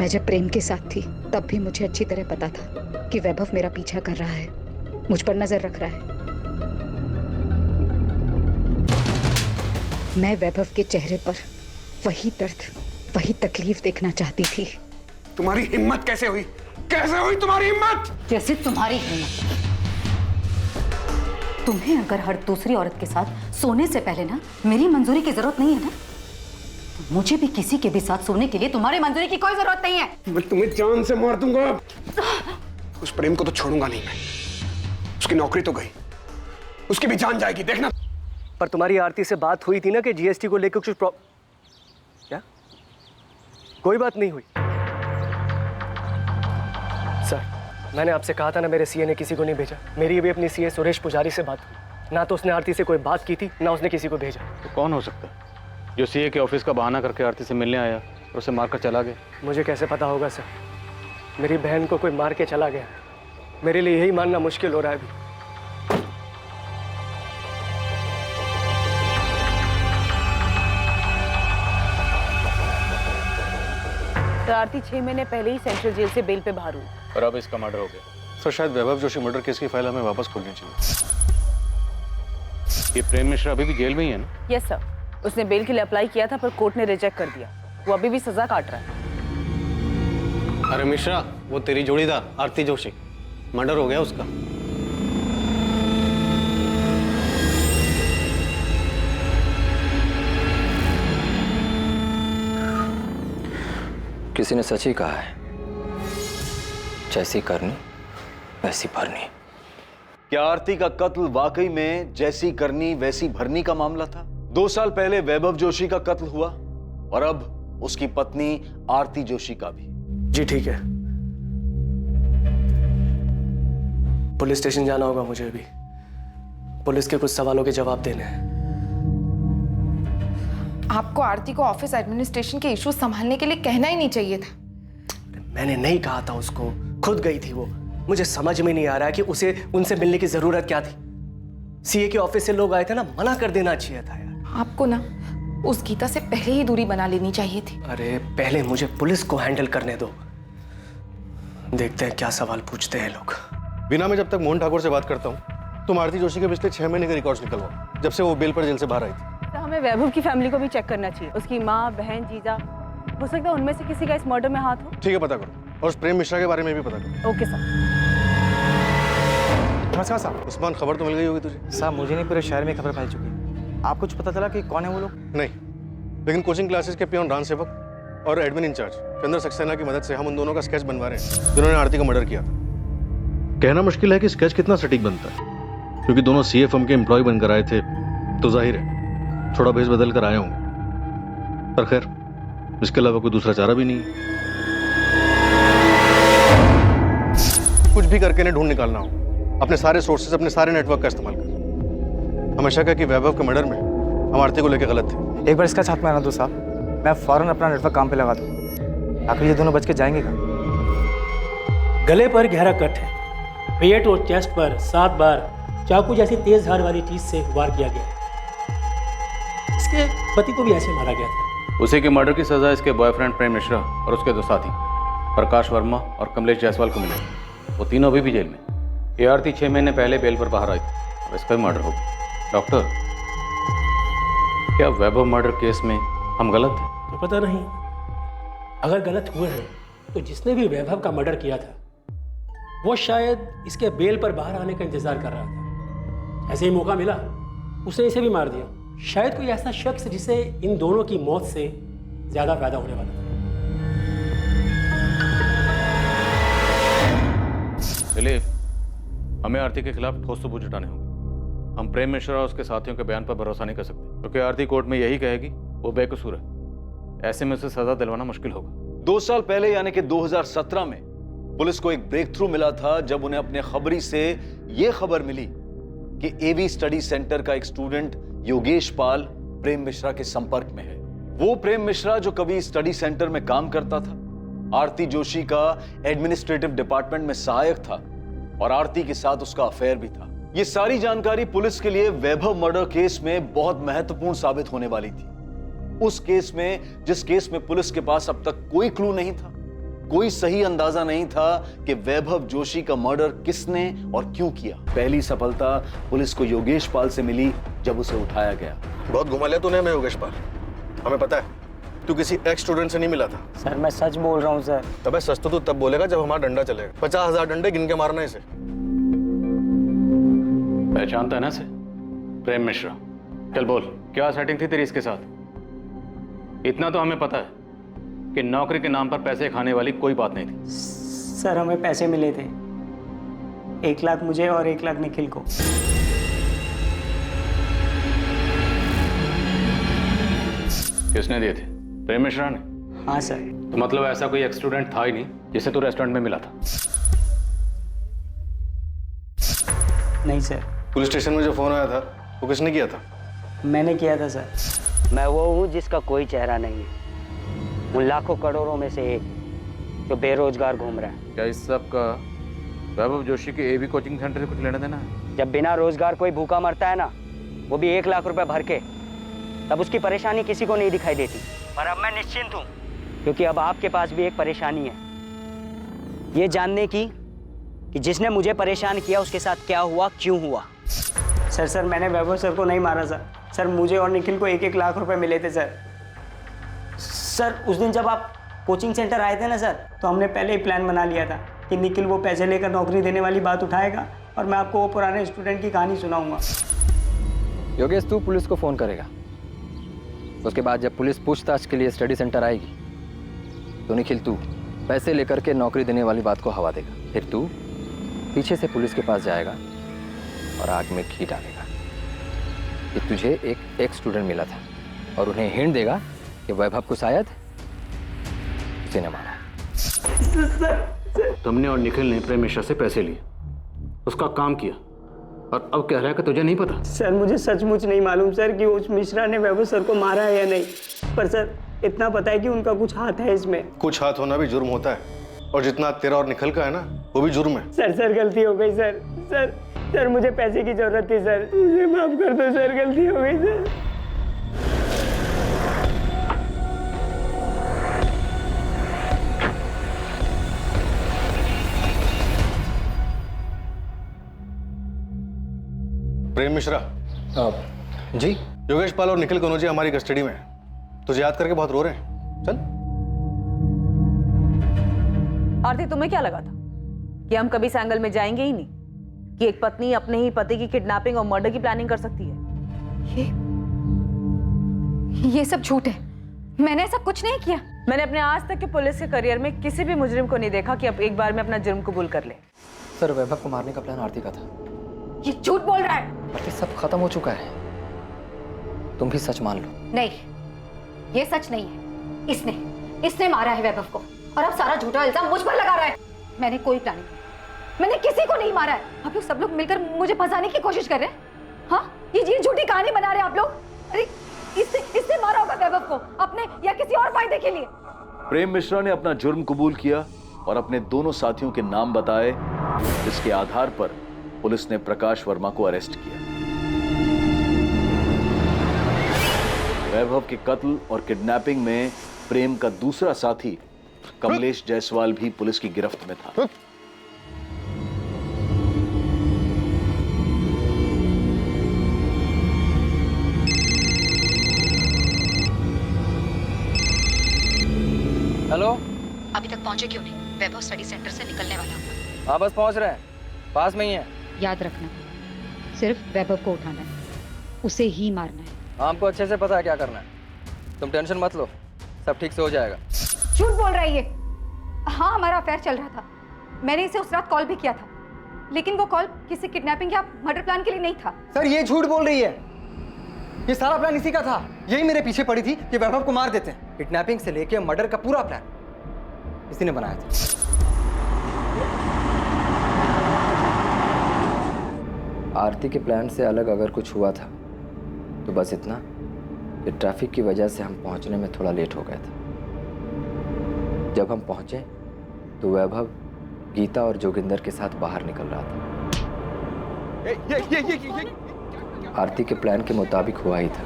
मैं जब प्रेम के साथ थी तब भी मुझे अच्छी तरह पता था कि वैभव मेरा पीछा कर रहा है, मुझ पर नजर रख रहा है। मैं वैभव के चेहरे पर वही दर्द, वही तकलीफ देखना चाहती थी। तुम्हारी हिम्मत कैसे हुई? कैसे हुई तुम्हारी हिम्मत? कैसे तुम्हारी हिम्मत? तुम्हें अगर हर दूसरी औरत के साथ सोने से पहले ना मेरी मंजूरी की जरूरत नहीं है ना, तो मुझे भी किसी के भी साथ सोने के लिए तुम्हारी मंजूरी की कोई जरूरत नहीं है। मैं तुम्हें जान से मार दूंगा। उस प्रेम को तो छोड़ूंगा नहीं मैं। उसकी नौकरी तो गई, उसकी भी जान जाएगी, देखना। पर तुम्हारी आरती से बात हुई थी ना कि जीएसटी को लेकर कुछ क्या? कोई बात नहीं हुई। सर, मैंने आपसे कहा था ना, मेरे सीए ने किसी को नहीं भेजा। मेरी भी अपनी सीए सुरेश पुजारी से बात हुई, ना तो उसने आरती से कोई बात की थी, ना उसने किसी को भेजा। तो कौन हो सकता है जो सीए के ऑफिस का बहाना करके आरती से मिलने आया और उसे मारकर चला गया? मुझे कैसे पता होगा सर? मेरी बहन को कोई मार के चला गया। मेरे लिए यही मानना मुश्किल हो रहा है अभी। तो आरती 6 महीने पहले ही सेंट्रल जेल से बेल पे बाहर हुई और अब इसका मर्डर हो गया। सर, शायद वैभव जोशी मर्डर केस की फाइल हमें वापस खोलनी चाहिए। ये प्रेम मिश्रा अभी भी जेल में ही है ना? यस सर, उसने बेल के लिए अप्लाई किया था पर कोर्ट ने रिजेक्ट कर दिया। वो अभी भी सजा काट रहा है। अरे मिश्रा, वो तेरी जोड़ीदार आरती जोशी, मर्डर हो गया उसका। किसी ने सच ही कहा है, जैसी करनी वैसी भरनी। क्या आरती का कत्ल वाकई में जैसी करनी वैसी भरनी का मामला था? 2 साल पहले वैभव जोशी का कत्ल हुआ और अब उसकी पत्नी आरती जोशी का भी। जी ठीक है, पुलिस स्टेशन जाना होगा मुझे अभी। पुलिस के कुछ सवालों के जवाब देने हैं। आपको आरती को ऑफिस एडमिनिस्ट्रेशन के इश्यूज संभालने के लिए कहना ही नहीं चाहिए था। मैंने नहीं कहा था उसको, खुद गई थी वो। मुझे समझ में नहीं आ रहा कि उसे उनसे मिलने की जरूरत क्या थी। सीए के ऑफिस से लोग आए थे ना, मना कर देना चाहिए था यार। आपको ना उस गीता से पहले ही दूरी बना लेनी चाहिए थी। अरे पहले मुझे पुलिस को हैंडल करने दो, देखते हैं क्या सवाल पूछते हैं लोग। बिना मैं जब तक मोहन ठाकुर से बात करता हूँ, तुम आरती जोशी के पिछले 6 महीने के रिकॉर्ड्स निकलवाओ, जब से वो बेल पर जेल से बाहर आई थी। तो हमें वैभव की फैमिली को भी चेक करना चाहिए। उसकी माँ, बहन, जीजा, हो सकता है उनमें से किसी का इस मर्डर में हाथ हो। ठीक है, पता करो। और उस प्रेम मिश्रा के बारे में भी पता करो। Okay sir. नमस्कार साहब। उस्मान, खबर तो मिल गई होगी तुझे? साहब, मुझे नहीं, पूरे शहर में खबर फैल चुकी है। आपको कुछ पता चला कि कौन है वो लोग? नहीं, लेकिन कोचिंग क्लासेस के पियोन रान सेवक और एडमिन इंचार्ज चंद्र सक्सेना की मदद से हम उन दोनों का स्केच बनवा रहे हैं जिन्होंने आरती का मर्डर किया था। कहना मुश्किल है कि स्केच कितना सटीक बनता है, क्योंकि दोनों सीए फर्म के एम्प्लॉय बनकर आए थे, तो जाहिर है थोड़ा भेस बदल कर आए होंगे। पर खैर, इसके अलावा कोई दूसरा चारा भी नहीं है। कुछ भी करके इन्हें ढूंढ निकालना हो, अपने सारे सोर्सेज, अपने सारे नेटवर्क का इस्तेमाल कर। हमेशा का कि वैभव के मर्डर में हम आरती को लेकर गलत थे। एक बार इसका छाप में आना दो साहब, मैं फौरन अपना नेटवर्क काम पे लगा दूँ। आखिर ये दोनों बच के जाएंगे कहाँ? गले पर गहरा कट है, पेट और चेस्ट पर 7 बार चाकू जैसी तेज धार वाली चीज से वार किया गया। इसके पति को भी ऐसे मारा गया था। उसी के मर्डर की सजा इसके बॉयफ्रेंड प्रेम मिश्रा और उसके 2 साथी प्रकाश वर्मा और कमलेश जायसवाल को मिले। वो तीनों अभी भी जेल में। ये आरती 6 महीने पहले बेल पर बाहर आई थी, अब इसका भी मर्डर हो गया। डॉक्टर, क्या वैभव मर्डर केस में हम गलत थे? तो पता नहीं, अगर गलत हुए हैं तो जिसने भी वैभव का मर्डर किया था वो शायद इसके बेल पर बाहर आने का इंतजार कर रहा था। ऐसे ही मौका मिला, उसने इसे भी मार दिया। शायद कोई ऐसा शख्स जिसे इन दोनों की मौत से ज्यादा फायदा होने वाला था। दिलीप, हमें आरती के खिलाफ ठोस सबूत जुटाने होंगे। हम प्रेम मिश्रा और उसके साथियों के बयान पर भरोसा नहीं कर सकते, क्योंकि आरती कोर्ट में यही कहेगी वो बेकसूर है। ऐसे में उसे सजा दिलवाना मुश्किल होगा। 2 साल पहले यानी कि 2017 में पुलिस को एक ब्रेक थ्रू मिला था, जब उन्हें अपने खबरी से यह खबर मिली कि एवी स्टडी सेंटर का एक स्टूडेंट योगेश पाल प्रेम मिश्रा के संपर्क में है। वो प्रेम मिश्रा जो कभी स्टडी सेंटर में काम करता था, आरती जोशी का एडमिनिस्ट्रेटिव डिपार्टमेंट में सहायक था और आरती के साथ उसका अफेयर भी था। ये सारी जानकारी पुलिस के लिए वैभव मर्डर केस में बहुत महत्वपूर्ण साबित होने वाली थी। उस केस में, जिस केस में पुलिस के पास अब तक कोई क्लू नहीं था, कोई सही अंदाजा नहीं था कि वैभव जोशी का मर्डर किसने और क्यों किया। पहली सफलता पुलिस को योगेश पाल से मिली जब उसे उठाया गया। बहुत घुमा लिया तूने हमें योगेश पाल। हमें पता है तू किसी एक्स स्टूडेंट से नहीं मिला था। सर मैं सच बोल रहा हूँ सर। अबे सच तो तू तब बोलेगा जब हमारा डंडा चलेगा। 50,000 डंडे गिन के मारना इसे। पहचानता है ना इसे? प्रेम मिश्रा। चल बोल, क्या सेटिंग थी तेरी इसके साथ? इतना तो हमें पता है कि नौकरी के नाम पर पैसे खाने वाली कोई बात नहीं थी। सर हमें पैसे मिले थे, 1 लाख मुझे और 1 लाख निखिल को। किसने दिए थे? प्रेम मिश्रा ने? हाँ सर। तो मतलब ऐसा कोई एक्स स्टूडेंट था ही नहीं जिसे तू रेस्टोरेंट में मिला था? नहीं सर। पुलिस स्टेशन में जो फोन आया था वो किसने किया था? मैंने किया था सर। मैं वो हूँ जिसका कोई चेहरा नहीं है, उन लाखों करोड़ों में से एक जो बेरोजगार घूम रहा है। क्या इस सब का वैभव जोशी के एवी कोचिंग सेंटर से कुछ लेना देना है? जब बिना रोजगार कोई भूखा मरता है ना, वो भी 1 लाख रुपए भर के, तब उसकी परेशानी किसी को नहीं दिखाई देती। पर अब मैं निश्चिंत हूँ, क्योंकि अब आपके पास भी एक परेशानी है, ये जानने की कि जिसने मुझे परेशान किया उसके साथ क्या हुआ, क्यों हुआ। सर मैंने वैभव सर को नहीं मारा सर। सर मुझे और निखिल को 1-1 लाख रुपए मिले थे सर। सर उस दिन जब आप कोचिंग सेंटर आए थे ना सर, तो हमने पहले ही प्लान बना लिया था कि निखिल वो पैसे लेकर नौकरी देने वाली बात उठाएगा और मैं आपको वो पुराने स्टूडेंट की कहानी सुनाऊंगा। योगेश तू पुलिस को फोन करेगा, उसके बाद जब पुलिस पूछताछ के लिए स्टडी सेंटर आएगी तो निखिल तू पैसे लेकर के नौकरी देने वाली बात को हवा देगा। फिर तू पीछे से पुलिस के पास जाएगा और आग में घी डालेगा कि तुझे एक स्टूडेंट मिला था और उन्हें हिंट देगा कि वैभव को शायद उसे न मारा। तुमने और निखिल ने प्रेम मिश्रा से पैसे लिए, उसका काम किया और अब कह रहा है कि तुझे नहीं पता। सर मुझे सचमुच नहीं मालूम सर कि उस मिश्रा ने वैभव सर को मारा है या नहीं, पर सर इतना पता है कि उनका कुछ हाथ है इसमें। कुछ हाथ होना भी जुर्म होता है, और जितना तेरा और निखिल का है ना वो भी जुर्म है। सर गलती हो गई सर। सर मुझे पैसे की जरूरत थी सर, मुझे माफ कर दो सर, गलती हो गई सर। प्रेम मिश्रा। जी। योगेश पाल और निखिल कनौजिया हमारी कस्टडी में है। तुझे याद करके बहुत रो रहे हैं। चल। आरती तुम्हें क्या लगा था कि हम कभी इस एंगल में जाएंगे ही नहीं, कि एक पत्नी अपने ही पति की किडनैपिंग और मर्डर की प्लानिंग कर सकती है? ये सब झूठ है, मैंने ऐसा कुछ नहीं किया। मैंने अपने आज तक के पुलिस के करियर में किसी भी मुजरिम को नहीं देखा कि अब एक बार में अपना जुर्म कबूल कर ले। सर वैभव को मारने का प्लान आरती का था। ये झूठ बोल रहा है। आरती सब खत्म हो चुका है, तुम भी सच मान लो। नहीं, ये सच नहीं है। इसने मारा है वैभव को और अब सारा झूठा इल्जाम मुझ पर लगा रहा है। मैंने कोई प्लानिंग नहीं, मैंने किसी को नहीं मारा है। आप लोग सब लोग मिलकर मुझे फंसाने की कोशिश कर रहे हैं। हाँ, ये झूठी कहानी बना रहे हैं आप लोग। अरे इसने मारा होगा वैभव को अपने या किसी और फायदे के लिए। प्रेम मिश्रा ने अपना जुर्म कबूल किया और अपने दोनों साथियों के नाम बताए, जिसके आधार पर पुलिस ने प्रकाश वर्मा को अरेस्ट किया। वैभव के कत्ल और किडनैपिंग में प्रेम का दूसरा साथी कमलेश जायसवाल भी पुलिस की गिरफ्त में था। हेलो। अभी तक पहुंचे क्यों नहीं? वैभव स्टडी सेंटर से निकलने वाला होगा। हाँ बस पहुंच रहे हैं, पास में ही है। याद रखना, सिर्फ वैभव को उठाना है, उसे ही मारना है। हमको अच्छे से पता है क्या करना है, तुम टेंशन मत लो, सब ठीक से हो जाएगा। झूठ बोल रहा है ये। हाँ, हमारा अफेयर चल रहा था, मैंने इसे उस रात कॉल भी किया था, लेकिन वो कॉल किसी किडनैपिंग या मर्डर प्लान के लिए नहीं था। सर ये झूठ बोल रही है, ये सारा प्लान इसी का था। यही मेरे पीछे पड़ी थी कि वैभव को मार देते हैं। किडनैपिंग से लेके मर्डर का पूरा प्लान इसी ने बनाया था। आरती के प्लान से अलग अगर कुछ हुआ था तो बस इतना कि ट्रैफिक की वजह से हम पहुंचने में थोड़ा लेट हो गए थे। जब हम पहुंचे तो वैभव गीता और जोगिंदर के साथ बाहर निकल रहा था। आरती के प्लान के मुताबिक हुआ ही था।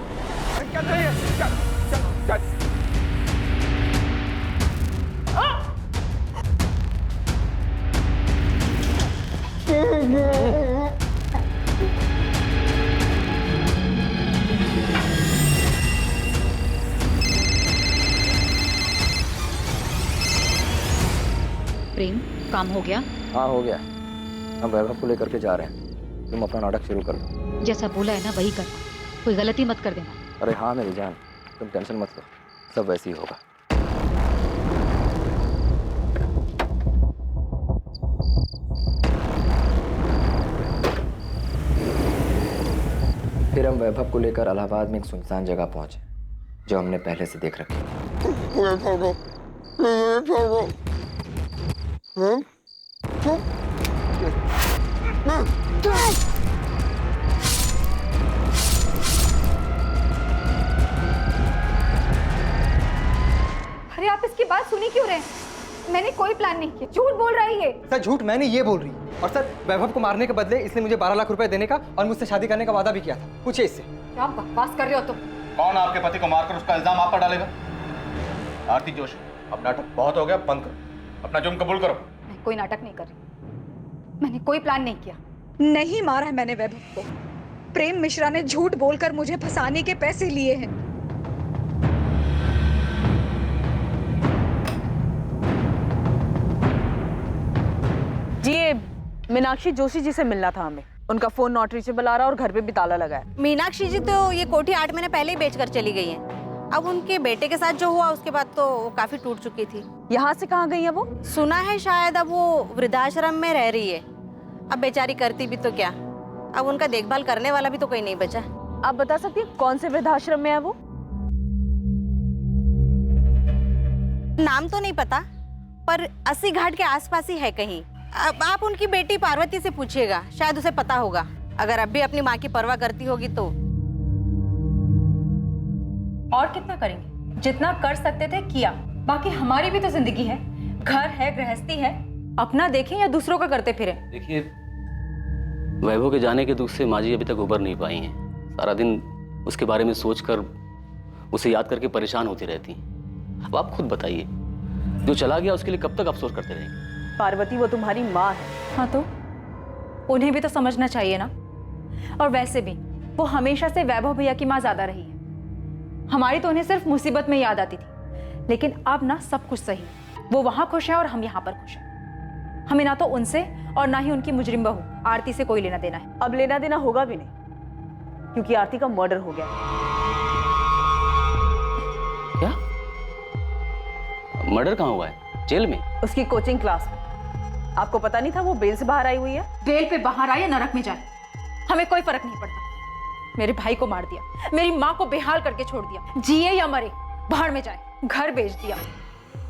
काम हो गया? हाँ हो गया, हम वैभव को लेकर के जा रहे हैं, तुम अपना नाटक शुरू कर दो। जैसा बोला है ना वही करना, कोई गलती मत कर देना। अरे हाँ मेरी जान, तुम टेंशन मत लो, सब वैसे ही होगा। फिर हम वैभव को लेकर इलाहाबाद में एक सुनसान जगह पहुंचे जो हमने पहले से देख रखी। अरे आप इसकी बात सुनी क्यों रहे हैं? मैंने कोई प्लान नहीं किया, झूठ बोल रहा है ये। सर झूठ मैंने ये बोल रही है, और सर वैभव को मारने के बदले इसने मुझे 12 लाख रुपए देने का और मुझसे शादी करने का वादा भी किया था। पूछिए इससे। क्या बकवास कर रहे हो तुम? कौन आपके पति को मारकर उसका इल्जाम आप पर डालेगा? आरती जोशी, अब नाटक बहुत हो गया, बंद करो, अपना जुर्म कबूल करो। मैं कोई नाटक नहीं कर रही, मैंने कोई प्लान नहीं किया। नहीं मारा है मैंने वैभव को। प्रेम मिश्रा ने झूठ बोलकर मुझे फंसाने के पैसे लिए हैं। जी ये मीनाक्षी जोशी जी से मिलना था हमें, उनका फोन नॉट रीचेबल आ रहा और घर पे भी ताला लगा है। मीनाक्षी जी तो ये कोठी 8 महीने पहले ही बेचकर चली गई हैं। अब उनके बेटे के साथ जो हुआ उसके बाद तो वो काफी टूट चुकी थी। यहाँ से कहाँ गई है वो? सुना है शायद अब वो वृद्धाश्रम में रह रही है। अब बेचारी करती भी तो क्या, अब उनका देखभाल करने वाला भी तो कोई नहीं बचा। आप बता सकती हैं कौन से वृद्धाश्रम में है वो? नाम तो नहीं पता, पर 80 घाट के आसपास ही है कहीं। अब आप उनकी बेटी पार्वती से पूछिएगा, शायद उसे पता होगा। अगर अब भी अपनी माँ की परवाह करती होगी तो। और कितना करेंगे? जितना कर सकते थे किया, बाकी हमारी भी तो जिंदगी है, घर है, गृहस्थी है। अपना देखें या दूसरों का करते फिरे। देखिए, वैभव के जाने के दुख से माँ जी अभी तक उबर नहीं पाई हैं। सारा दिन उसके बारे में सोचकर, उसे याद करके परेशान होती रहती हैं। अब आप खुद बताइए, जो चला गया उसके लिए कब तक अफसोस करते रहेंगे? पार्वती वो तुम्हारी माँ है। हाँ तो उन्हें भी तो समझना चाहिए ना। और वैसे भी वो हमेशा से वैभव भैया की माँ ज्यादा रही है। हमारी तो उन्हें सिर्फ मुसीबत में याद आती थी, लेकिन अब ना सब कुछ सही, वो वहां खुश है और हम यहाँ पर खुश हैं। हमें ना तो उनसे और ना ही उनकी मुजरिम बहू आरती से कोई लेना देना है। अब लेना देना होगा भी नहीं, क्योंकि आरती का मर्डर हो गया। क्या? मर्डर कहाँ हुआ है? जेल में? उसकी कोचिंग क्लास में। आपको पता नहीं था वो बेल से बाहर आई हुई है? बेल पे बाहर आए या नरक में जाए, हमें कोई फर्क नहीं पड़ता। मेरे भाई को मार दिया, मेरी माँ को बेहाल करके छोड़ दिया, जिए या मरे बाहर में जाए, घर बेच दिया,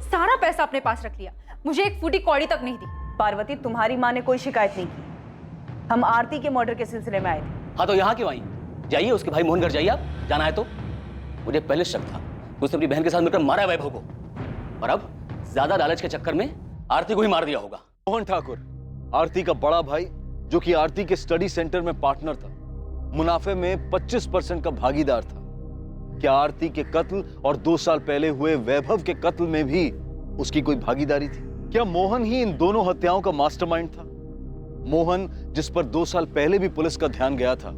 सारा पैसा अपने पास रख लिया, मुझे एक फूटी कौड़ी तक नहीं दी। पार्वती तुम्हारी माँ ने कोई शिकायत नहीं की। हम आरती के मर्डर के सिलसिले में आए थे। हाँ तो यहाँ क्यों आई? जाइए उसके भाई मोहन घर जाइए, आप जाना है तो। मुझे पहले शक था उसने अपनी बहन के साथ मिलकर मारा है वैभव को, और अब ज्यादा लालच के चक्कर में आरती को ही मार दिया होगा। मोहन ठाकुर, आरती का बड़ा भाई, जो कि आरती के स्टडी सेंटर में पार्टनर था, मुनाफे में 25% का भागीदार था। क्या आरती के कत्ल और 2 साल पहले हुए वैभव के कत्ल में भी उसकी कोई भागीदारी थी? क्या मोहन ही इन दोनों हत्याओं का मास्टरमाइंड था? मोहन जिस पर 2 साल पहले भी पुलिस का ध्यान गया था,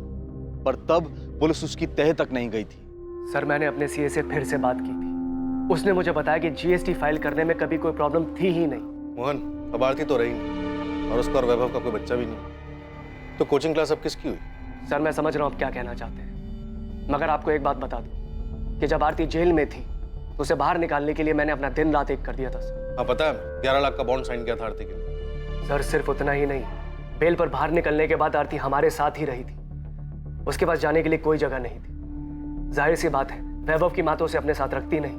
पर तब पुलिस उसकी तह तक नहीं गई थी। सर मैंने अपने सीए से फिर से बात की थी, उसने मुझे बताया कि जीएसटी फाइल करने में कभी कोई प्रॉब्लम थी ही नहीं। मोहन, अब आरती तो रही नहीं और उसका और वैभव का कोई बच्चा भी नहीं, तो कोचिंग क्लास अब किसकी हुई? सर मैं समझ रहा हूँ आप क्या कहना चाहते हैं, मगर आपको एक बात बता दूं कि जब आरती जेल में थी तो उसे बाहर निकालने के लिए मैंने अपना दिन रात एक कर दिया था सर। हाँ पता है, 11 लाख का बॉन्ड साइन किया था आरती के लिए। सर सिर्फ उतना ही नहीं, बेल पर बाहर निकलने के बाद आरती हमारे साथ ही रही थी, उसके पास जाने के लिए कोई जगह नहीं थी। जाहिर सी बात है वैभव की माँ तो उसे अपने साथ रखती नहीं,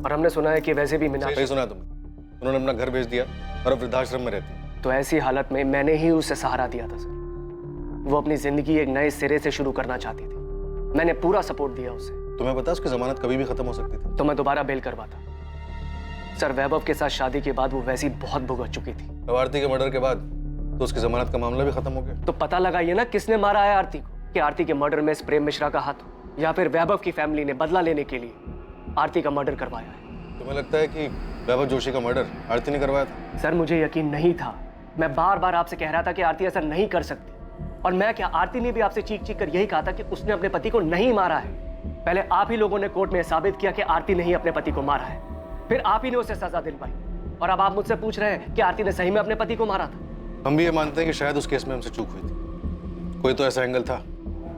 और हमने सुना है कि वैसे भी मीनाक्षी। सही सुना तुमने, उन्होंने अपना घर बेच दिया और अब वृद्धाश्रम में रहती। तो ऐसी हालत में मैंने ही उसे सहारा दिया था सर। वो अपनी जिंदगी एक नए सिरे से शुरू करना चाहती थी, मैंने पूरा सपोर्ट दिया उसे। तुम्हें पता है उसकी जमानत कभी भी खत्म हो सकती थी। तो मैं दोबारा बेल करवाता। सर वैभव के साथ शादी के बाद वो वैसी बहुत भुगत चुकी थी। अब आरती के मर्डर के बाद तो उसकी जमानत का मामला भी खत्म हो गया। तो पता लगाइए ना किसने मारा है आरती को, कि आरती के मर्डर में इस प्रेम मिश्रा का हाथ हो, या फिर वैभव की फैमिली ने बदला लेने के लिए आरती का मर्डर करवाया है। तुम्हें लगता है कि वैभव जोशी का मर्डर आरती ने करवाया था? सर मुझे यकीन नहीं था, मैं बार बार आपसे कह रहा था कि आरती ऐसा नहीं कर सकती, और मैं क्या, आरती ने भी आपसे चीख चीख कर यही कहा था कि उसने अपने पति को नहीं मारा है। पहले आप ही लोगों ने कोर्ट में साबित किया कि आरती ने ही अपने पति को मारा है, फिर आप ही ने उसे सजा दिलवाई, और अब आप मुझसे पूछ रहे हैं कि आरती ने सही में अपने पति को मारा था। हम भी ये मानते हैं कि शायद उस केस में हमसे चूक हुई थी। कोई तो ऐसा एंगल था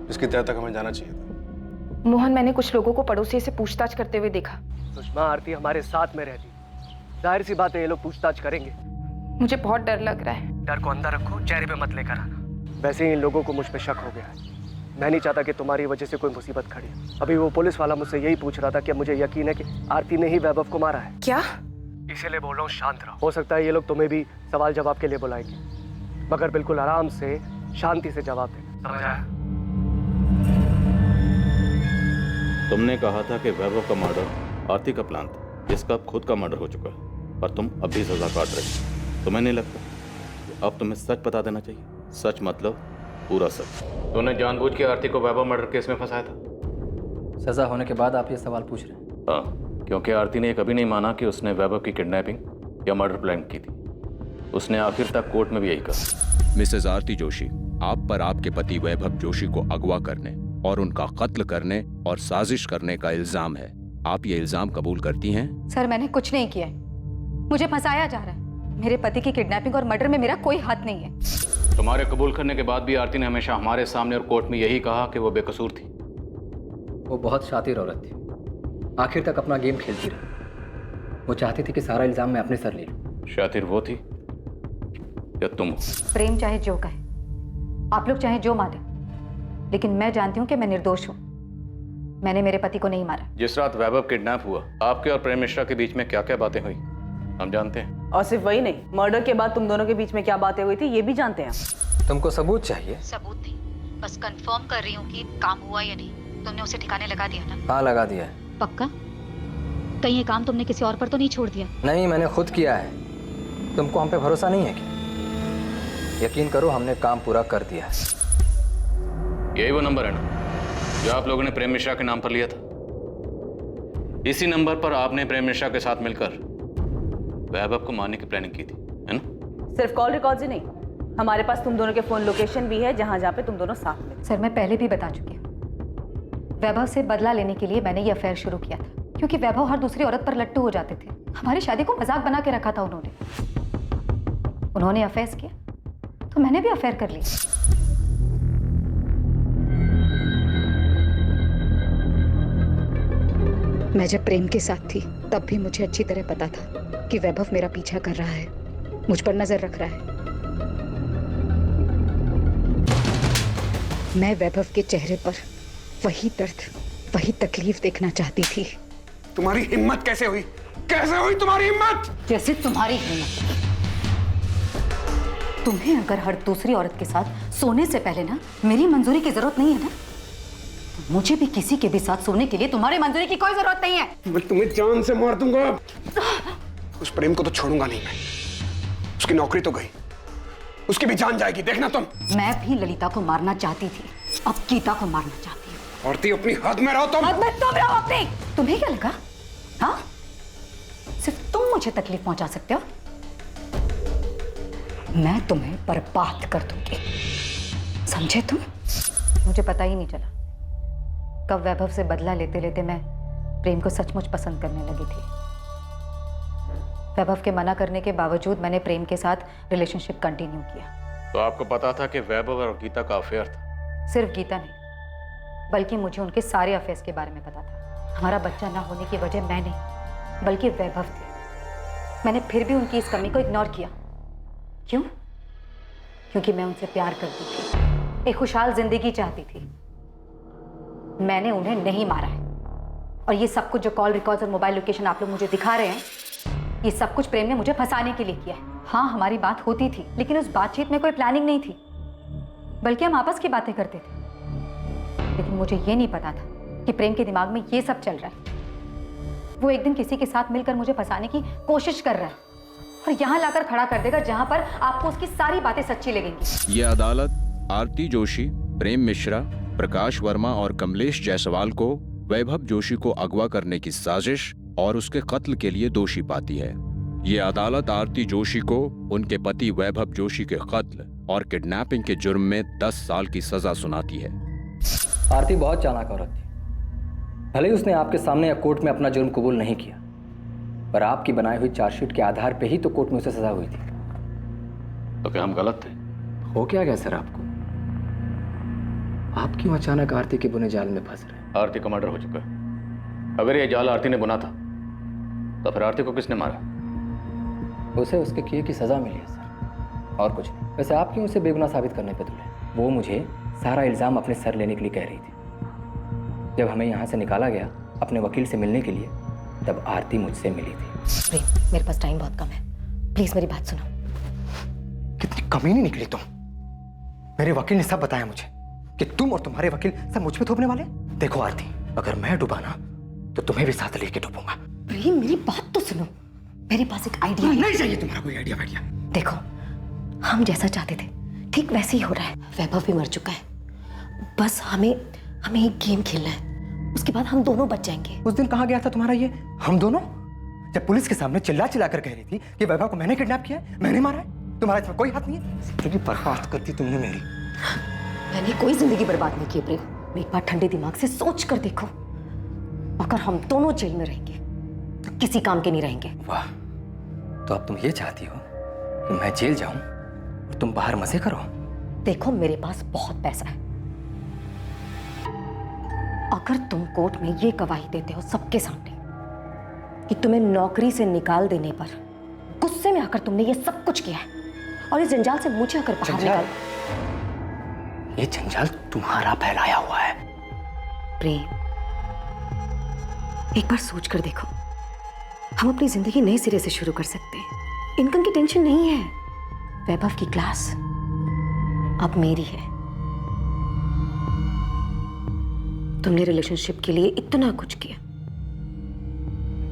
जिसकी तह तक हमें जाना चाहिए था। मोहन, मैंने कुछ लोगों को पड़ोसी से पूछताछ करते हुए देखा। सुषमा, आरती हमारे साथ में रहती, जाहिर सी बात है ये लोग पूछताछ करेंगे। मुझे बहुत डर लग रहा है। डर को अंदर रखो, चेहरे पे मत लेकर आना। वैसे ही इन लोगों को मुझ पे शक हो गया है। मैं नहीं चाहता कि तुम्हारी वजह से कोई मुसीबत खड़ी। अभी वो पुलिस वाला मुझसे यही पूछ रहा था कि मुझे यकीन है कि आरती ने ही वैभव को मारा है। क्या? इसीलिए बोल रहा हूँ शांत रहो। हो सकता है ये लोग तुम्हें भी सवाल जवाब के लिए बुलाएंगे, मगर बिल्कुल आराम से शांति से जवाब देना, समझ आया? तुमने कहा था कि वैभव का मर्डर आरती का प्लान था, जिसका अब खुद का मर्डर हो चुका है, पर तुम अब भी सजा काट रही। तुम्हें नहीं लगता कि अब तुम्हें सच बता देना चाहिए? सच मतलब पूरा सच। तूने जानबूझ के आरती को वैभव मर्डर केस में फंसाया था। सजा होने के बाद आप ये सवाल पूछ रहे हैं? हाँ, क्योंकि आरती ने कभी नहीं माना कि उसने वैभव की किडनैपिंग या मर्डर प्लान की थी। उसने आखिर तक कोर्ट में भी यही कहा। मिसेस आरती जोशी, आप पर आपके पति वैभव जोशी को अगवा करने और उनका कत्ल करने और साजिश करने का इल्जाम है। आप ये इल्जाम कबूल करती हैं? सर, मैंने कुछ नहीं किया है। मुझे फंसाया जा रहा है। मेरे पति की किडनैपिंग और मर्डर में मेरा कोई हाथ नहीं है। तुम्हारे कबूल करने के बाद भी आरती ने हमेशा हमारे सामने और कोर्ट में यही कहा कि वो बेकसूर थी। वो बहुत शातिर औरत थी, आखिर तक अपना गेम खेलती रही। वो चाहती थी कि सारा इल्जाम मैं अपने सर ले लूं। शातिर वो थी या तुम? प्रेम चाहे जो कहे, आप लोग चाहे जो माने, लेकिन मैं जानती हूँ कि मैं निर्दोष हूँ। मैंने मेरे पति को नहीं मारा। जिस रात वैभव किडनैप हुआ, आपके और प्रेम मिश्रा के बीच में क्या क्या बातें हुई हम जानते हैं। और सिर्फ वही नहीं, मर्डर के बाद तुम दोनों के बीच में क्या बातें हुई थी ये भी जानते हैं हम। तुमको सबूत चाहिए? सबूत नहीं, बस कंफर्म कर रही हूँ कि काम हुआ या नहीं। तुमने उसे ठिकाने लगा दिया ना? हाँ, लगा दिया है। पक्का? कहीं ये काम तुमने किसी और पर तो नहीं छोड़ दिया? नहीं, मैंने खुद किया है। तुमको हम पे भरोसा नहीं है क्या? यकीन करो, हमने काम पूरा कर दिया है। यही वो नंबर है ना जो आप लोगों ने प्रेम मिश्रा के नाम पर लिया था? इसी नंबर पर आपने प्रेम मिश्रा के साथ मिलकर वैभव को मारने की प्लानिंग की थी, है ना? सिर्फ कॉल रिकॉर्ड्स ही नहीं, हमारे पास तुम दोनों के फोन लोकेशन भी है जहां पे तुम दोनों साथ में। सर, मैं पहले भी बता चुकी हूँ। वैभव से बदला लेने के लिए मैंने ये अफेयर शुरू किया था, क्योंकि वैभव हर दूसरी औरत पर लट्टू हो जाते थे। हमारी शादी को मजाक बना के रखा था उन्होंने अफेयर्स किया तो मैंने भी अफेयर कर लिया। मैं जब प्रेम के साथ थी तब भी मुझे अच्छी तरह पता था कि वैभव मेरा पीछा कर रहा है, मुझ पर नजर रख रहा है। मैं वैभव के चेहरे पर वही दर्द, वही तकलीफ देखना चाहती थी। तुम्हारी हिम्मत कैसे हुई? कैसे हुई तुम्हारी हिम्मत? जैसे तुम्हारी हिम्मत। तुम्हें अगर हर दूसरी औरत के साथ सोने से पहले ना मेरी मंजूरी की जरूरत नहीं है ना, तो मुझे भी किसी के भी साथ सोने के लिए तुम्हारी मंजूरी की कोई जरूरत नहीं है। मैं तुम्हें जान से मार दूंगा। उस प्रेम को तो छोड़ूंगा नहीं मैं। उसकी नौकरी तो गई, उसकी भी जान जाएगी, देखना तुम। मैं भी ललिता को मारना चाहती थी, अब गीता को मारना चाहती हूँ। आरती, अपनी हद में रहो तुम। हद में तुम रहो अपनी। तुम्हें क्या लगा? हाँ, सिर्फ तुम मुझे तकलीफ पहुंचा सकते हो। मैं तुम्हें बर्बाद कर दूंगी, समझे तुम? मुझे पता ही नहीं चला कब वैभव से बदला लेते लेते मैं प्रेम को सचमुच पसंद करने लगी थी। वैभव के मना करने के बावजूद मैंने प्रेम के साथ रिलेशनशिप कंटिन्यू किया। तो आपको पता था कि वैभव और गीता का अफेयर था? सिर्फ गीता नहीं, बल्कि मुझे उनके सारे अफेयर्स के बारे में पता था। हमारा बच्चा ना होने की वजह मैं नहीं बल्कि वैभव थे। मैंने फिर भी उनकी इस कमी को इग्नोर किया। क्यों? क्योंकि मैं उनसे प्यार करती थी, एक खुशहाल जिंदगी चाहती थी। मैंने उन्हें नहीं मारा है, और ये सब कुछ जो कॉल रिकॉर्ड्स और मोबाइल लोकेशन आप लोग मुझे दिखा रहे हैं, ये सब कुछ प्रेम ने मुझे फंसाने के लिए किया है। हाँ, हमारी बात होती थी, लेकिन उस बातचीत में कोई प्लानिंग नहीं थी, बल्कि हम आपस की बातें करते थे। लेकिन मुझे ये नहीं पता था कि प्रेम के दिमाग में ये सब चल रहा है। वो एक दिन किसी के साथ मिलकर मुझे फंसाने की कोशिश कर रहा है और यहाँ लाकर खड़ा कर देगा जहां पर आपको उसकी सारी बातें सच्ची लगेंगी। ये अदालत आरती जोशी, प्रेम मिश्रा, प्रकाश वर्मा और कमलेश जायसवाल को वैभव जोशी को अगवा करने की साजिश और उसके कत्ल के लिए दोषी पाती है। ये अदालत आरती जोशी को उनके पति वैभव जोशी के कत्ल और किडनैपिंग के जुर्म में 10 साल की सजा सुनाती है। आरती बहुत चालाक औरत थी। भले ही उसने आपके सामने या कोर्ट में अपना जुर्म कबूल नहीं किया, पर आपकी बनाई हुई चार्जशीट के आधार पे ही तो कोर्ट में उसे सजा हुई थी। तो क्या हम गलत थे? हो क्या गया सर आपको? आप क्यों अचानक आरती के बुने जाल में फंस रहे हैं? आरती का मर्डर हो चुका है। अगर ये जाल आरती ने बुना था तो फिर आरती को किसने मारा? उसे उसके किए की सजा मिली है सर, और कुछ नहीं। वैसे आप क्यों उसे बेगुनाह साबित करने पे तुले? वो मुझे सारा इल्जाम अपने सर लेने के लिए कह रही थी। जब हमें यहाँ से निकाला गया अपने वकील से मिलने के लिए, तब आरती मुझसे मिली थी। प्रेम, मेरे पास टाइम बहुत कम है, प्लीज मेरी बात सुनो। कितनी कमीनी निकली तुम। मेरे वकील ने सब बताया मुझे कि तुम और तुम्हारे वकील सब मुझ पे थोपने वाले। देखो आरती, अगर मैं डूबा ना तो तुम्हें भी साथ लेके डूबूंगा। प्रेम, मेरी बात तो सुनो, मेरे पास एक आइडिया है। नहीं चाहिए तुम्हारा कोई आइडिया वाइडिया। देखो, हम जैसा चाहते थे ठीक वैसे ही हो रहा है। वैभव भी मर चुका है, बस हमें एक गेम खेलना है, उसके बाद हम दोनों बच जाएंगे। उस दिन कहाँ गया था तुम्हारा ये हम दोनों? जब पुलिस के सामने चिल्ला चिल्ला कर कह रही थी कि वैभव को मैंने किडनैप किया है, मैंने मारा है, तुम्हारा इसमें कोई हाथ नहीं है। जिंदगी बर्बाद कर दी तुमने मेरी। मैंने कोई जिंदगी बर्बाद नहीं की प्रेम। एक बार ठंडे दिमाग से सोच कर देखो, अगर हम दोनों जेल में रहेंगे तो किसी काम के नहीं रहेंगे। वाह, तो अब तुम ये चाहती हो कि मैं जेल जाऊं और तुम बाहर मजे करो? देखो, मेरे पास बहुत पैसा है। अगर तुम कोर्ट में ये गवाही देते हो सबके सामने कि तुम्हें नौकरी से निकाल देने पर गुस्से में आकर तुमने ये सब कुछ किया है और इस जंजाल से मुझे आकर बाहर निकाल, ये जंजाल तुम्हारा फैलाया हुआ है। प्रेम, एक बार सोच कर देखो, हम अपनी जिंदगी नए सिरे से शुरू कर सकते हैं। इनकम की टेंशन नहीं है। वैभव की क्लास अब मेरी है। तुमने रिलेशनशिप के लिए इतना कुछ किया,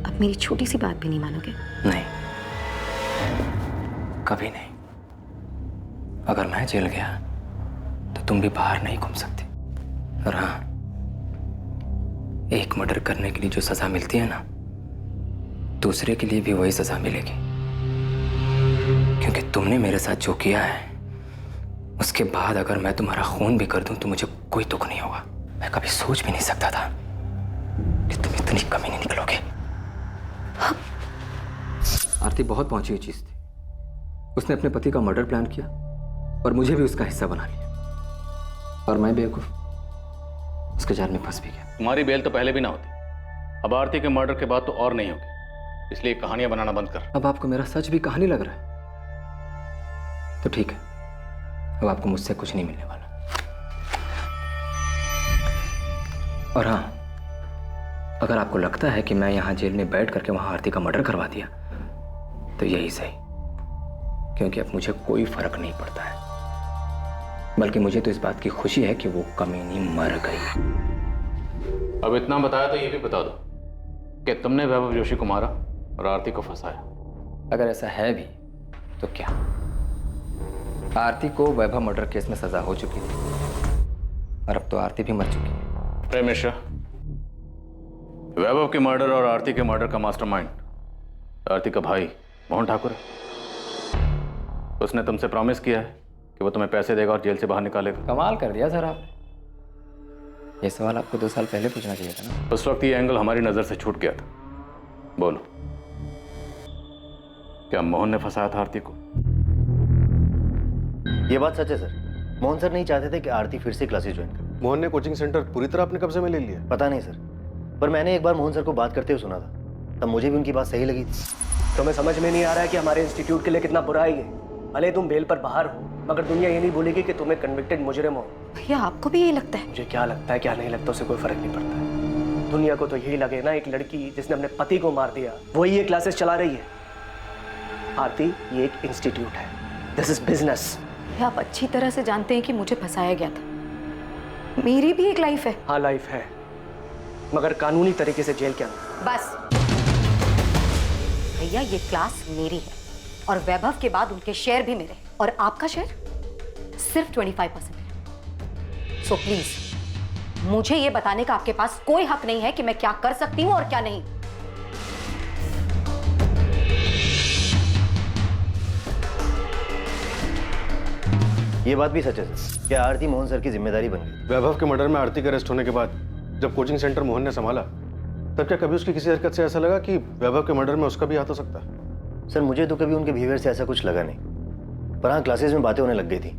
अब मेरी छोटी सी बात भी नहीं मानोगे? नहीं, कभी नहीं। अगर मैं जेल गया तो तुम भी बाहर नहीं घूम सकती। और हाँ, एक मर्डर करने के लिए जो सजा मिलती है ना, दूसरे के लिए भी वही सजा मिलेगी। क्योंकि तुमने मेरे साथ जो किया है, उसके बाद अगर मैं तुम्हारा खून भी कर दूं तो मुझे कोई दुख नहीं होगा। मैं कभी सोच भी नहीं सकता था कि तुम इतनी कमीनी निकलोगे। आरती बहुत पहुंची हुई चीज थी। उसने अपने पति का मर्डर प्लान किया और मुझे भी उसका हिस्सा बना लिया, और मैं बेवकूफ उसके जाल में फंस भी गया। तुम्हारी बेल तो पहले भी ना होती, अब आरती के मर्डर के बाद तो और नहीं होगी, इसलिए कहानियां बनाना बंद कर। अब आपको मेरा सच भी कहानी लग रहा है? तो ठीक है, अब आपको मुझसे कुछ नहीं मिलने वाला। और हाँ, अगर आपको लगता है कि मैं यहां जेल में बैठ करके वहां आरती का मर्डर करवा दिया तो यही सही, क्योंकि अब मुझे कोई फर्क नहीं पड़ता है। बल्कि मुझे तो इस बात की खुशी है कि वो कमीनी मर गई। अब इतना बताया तो ये भी बता दो कि तुमने वैभव जोशी को मारा और आरती को फंसाया। अगर ऐसा है भी तो क्या? आरती को वैभव मर्डर केस में सजा हो चुकी थी और अब तो आरती भी मर चुकी है। प्रेम मिश्रा, वैभव के मर्डर और आरती के मर्डर का मास्टरमाइंड आरती का भाई मोहन ठाकुर है। उसने तुमसे प्रॉमिस किया है कि वो तुम्हें पैसे देगा और जेल से बाहर निकालेगा। कमाल कर दिया सर आपने। ये सवाल आपको 2 साल पहले पूछना चाहिए था ना। उस वक्त ये एंगल हमारी नजर से छूट गया था। बोलो, क्या मोहन ने फंसाया था आरती को? ये बात सच है सर। मोहन सर नहीं चाहते थे कि आरती फिर से क्लासेस ज्वाइन करे। मोहन ने कोचिंग सेंटर पूरी तरह अपने कब्जे में ले लिया? पता नहीं सर, पर मैंने एक बार मोहन सर को बात करते हुए सुना था, तब मुझे भी उनकी बात सही लगी थी। तुम्हें समझ में नहीं आ रहा है कि हमारे इंस्टीट्यूट के लिए कितना बुरा है ये? भले तुम बेल पर बाहर हो, मगर दुनिया ये नहीं बोलेगी कि तुम्हें कन्विक्टेड मुजरिम हो। भैया, आपको भी यही लगता है? मुझे क्या लगता है क्या नहीं लगता उससे कोई फर्क नहीं पड़ता है। दुनिया को तो यही लगे ना, एक लड़की जिसने अपने पति को मार दिया वही ये क्लासेस चला रही है। आरती, ये एक इंस्टीट्यूट है, दिस इज बिजनेस। आप अच्छी तरह से जानते हैं कि मुझे फंसाया गया था। मेरी भी एक लाइफ है। हाँ, लाइफ है, मगर कानूनी तरीके से जेल के अंदर। बस भैया, ये क्लास मेरी है और वैभव के बाद उनके शेयर भी मेरे, और आपका शेयर सिर्फ 25% है। सो प्लीज, मुझे ये बताने का आपके पास कोई हक नहीं है कि मैं क्या कर सकती हूँ और क्या नहीं। ये बात भी सच है सर, क्या आरती मोहन सर की जिम्मेदारी बन गई। वैभव के मर्डर में आरती के अरेस्ट होने के बाद जब कोचिंग सेंटर मोहन ने संभाला तब क्या कभी उसकी किसी हरकत से ऐसा लगा कि वैभव के मर्डर में उसका भी हाथ हो सकता है? सर मुझे तो कभी उनके बिहेवियर से ऐसा कुछ लगा नहीं, पर हाँ क्लासेस में बातें होने लग गई थी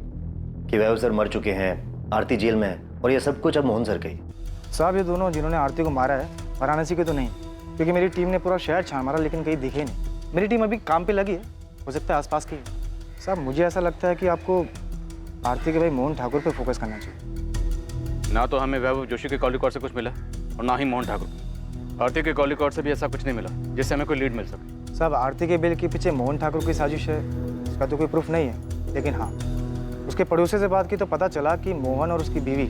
कि वैभव सर मर चुके हैं, आरती जेल में है, और ये सब कुछ अब मोहन सर का ही। साहब ये दोनों जिन्होंने आरती को मारा है वाराणसी के तो नहीं, क्योंकि मेरी टीम ने पूरा शहर छान मारा लेकिन कहीं दिखे नहीं। मेरी टीम अभी काम पे लगी है, हो सकता है आसपास की। साहब मुझे ऐसा लगता है कि आपको आरती के भाई मोहन ठाकुर पे फोकस करना चाहिए। ना तो हमें वैभव जोशी के कॉल रिकॉर्ड से कुछ मिला और ना ही मोहन ठाकुर। आरती के कॉल रिकॉर्ड से भी ऐसा कुछ नहीं मिला जिससे हमें कोई लीड मिल सके। साहब आरती के बिल के पीछे मोहन ठाकुर की साजिश है, इसका तो कोई प्रूफ नहीं है, लेकिन हाँ उसके पड़ोसी से बात की तो पता चला कि मोहन और उसकी बीवी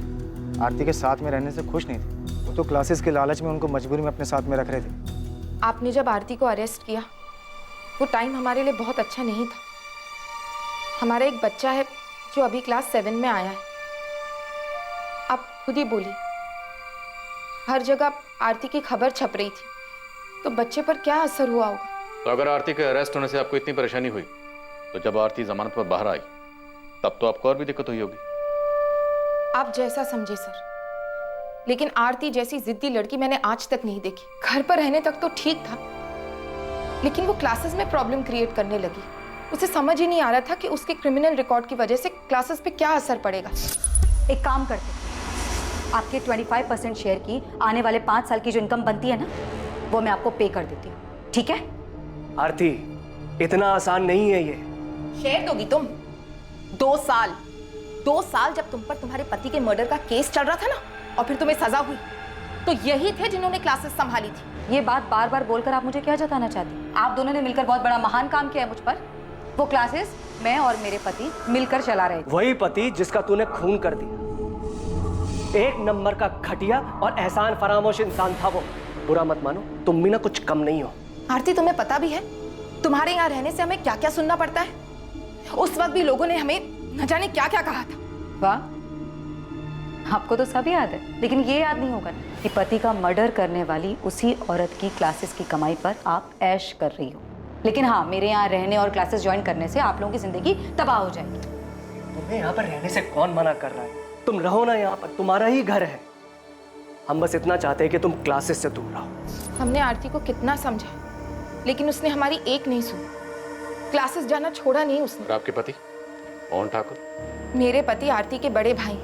आरती के साथ में रहने से खुश नहीं थे। वो तो क्लासेस के लालच में उनको मजबूरी में अपने साथ में रख रहे थे। आपने जब आरती को अरेस्ट किया वो टाइम हमारे लिए बहुत अच्छा नहीं था। हमारा एक बच्चा है जो अभी क्लास 7 में आया है। आप खुद ही बोली, हर जगह आरती की खबर छप रही थी, तो बच्चे पर क्या असर हुआ होगा। तो अगर आरती के अरेस्ट होने से आपको इतनी परेशानी हुई तो जब आरती जमानत पर बाहर आई तब तो आपको और भी दिक्कत हुई होगी। आप जैसा समझे सर, लेकिन आरती जैसी जिद्दी लड़की मैंने आज तक नहीं देखी। घर पर रहने तक तो ठीक था, लेकिन वो क्लासेस में प्रॉब्लम क्रिएट करने लगी। उसे समझ ही नहीं आ रहा था कि उसके क्रिमिनल रिकॉर्ड की वजह से क्लासेस पे क्या असर पड़ेगा। एक काम करते, आपके 25% शेयर की आने वाले 5 साल की जो इनकम बनती है ना, वो मैं आपको पे कर देती हूँ, ठीक है? आरती, इतना आसान नहीं है ये। शेयर दोगी तुम? 2 साल जब तुम पर तुम्हारे पति के मर्डर का केस चल रहा था ना, और फिर तुम्हें सजा हुई, तो यही थे जिन्होंने क्लासेस संभाली थी। ये बात बार बार बोलकर आप मुझे क्या जताना चाहती? आप दोनों ने मिलकर बहुत बड़ा महान काम किया है मुझ पर। वो क्लासेस मैं और मेरे पति मिलकर चला रहे थे। वही पति जिसका तूने खून कर दिया। एक नंबर का घटिया और एहसान फरामोश इंसान था वो। बुरा मत मानो, तुम भी ना कुछ कम नहीं हो। आरती तुम्हें पता भी है तुम्हारे यहाँ रहने से हमें क्या क्या सुनना पड़ता है? उस वक्त भी लोगों ने हमें न जाने क्या क्या कहा था। वाह, आपको तो सब याद है, लेकिन ये याद नहीं होगा कि पति का मर्डर करने वाली उसी औरत की क्लासेस की कमाई पर आप ऐश कर रही हो। लेकिन हाँ, मेरे यहाँ रहने और क्लासेस ज्वाइन करने से आप लोगों की जिंदगी तबाह हो जाएगी। तुम्हें यहाँ पर रहने से कौन मना कर रहा है? तुम रहो ना यहाँ पर, तुम्हारा ही घर है। हम बस इतना चाहते हैं कि तुम क्लासेस से दूर रहो। हमने आरती को कितना समझा, लेकिन उसने हमारी एक नहीं सुनी। क्लासेस जाना छोड़ा नहीं उसने। और आपके पति मोहन ठाकुर? मेरे पति आरती के बड़े भाई,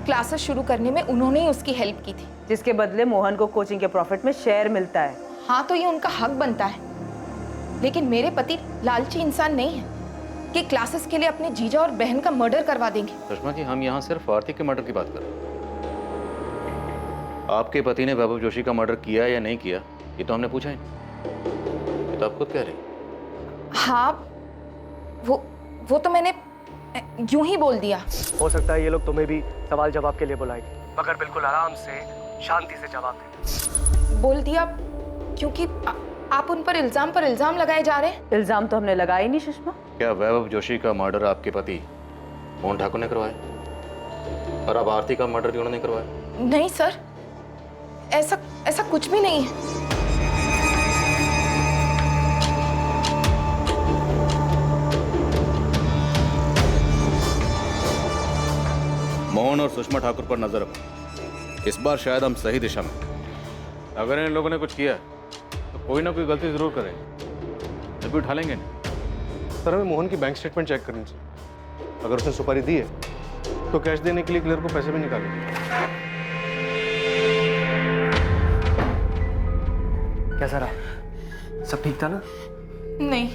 क्लासेस शुरू करने में उन्होंने ही उसकी हेल्प की थी, जिसके बदले मोहन को कोचिंग के प्रॉफिट में शेयर मिलता है। हाँ, तो ये उनका हक बनता है, लेकिन मेरे पति लालची इंसान नहीं है कि क्लासेस के लिए अपने जीजा और बहन का मर्डर करवा देंगे। सुषमा जी, हम यहाँ सिर्फ आरती के मर्डर की बात कर रहे हैं। आपके पति ने वैभव जोशी का मर्डर किया या नहीं किया, ये तो हमने पूछा ही नहीं। ये तो आप खुद कह रहे हैं। हाँ, वो तो मैंने यूं ही बोल दिया। हो सकता है ये लोग तुम्हें भी सवाल जवाब के लिए बुलाए, मगर बिल्कुल आराम से शांति से जवाब दे। बोल दिया क्योंकि आप उन पर इल्जाम लगाए जा रहे हैं। इल्जाम तो हमने लगाए नहीं सुषमा। क्या वैभव जोशी का मर्डर आपके पति मोहन ठाकुर ने करवाया, और अब आरती का मर्डर भी उन्होंने करवाया? नहीं सर, ऐसा कुछ भी नहीं है। मोहन और सुषमा ठाकुर पर नजर रखो। इस बार शायद हम सही दिशा में। अगर इन लोगों ने कुछ किया तो कोई ना कोई गलती जरूर करेंगे, जब भी उठा लेंगे। सर हमें मोहन की बैंक स्टेटमेंट चेक करनी चाहिए। अगर उसने सुपारी दी है तो कैश देने के लिए क्लियर को पैसे भी निकालेंगे। कैसा रहा? सब ठीक था ना? नहीं,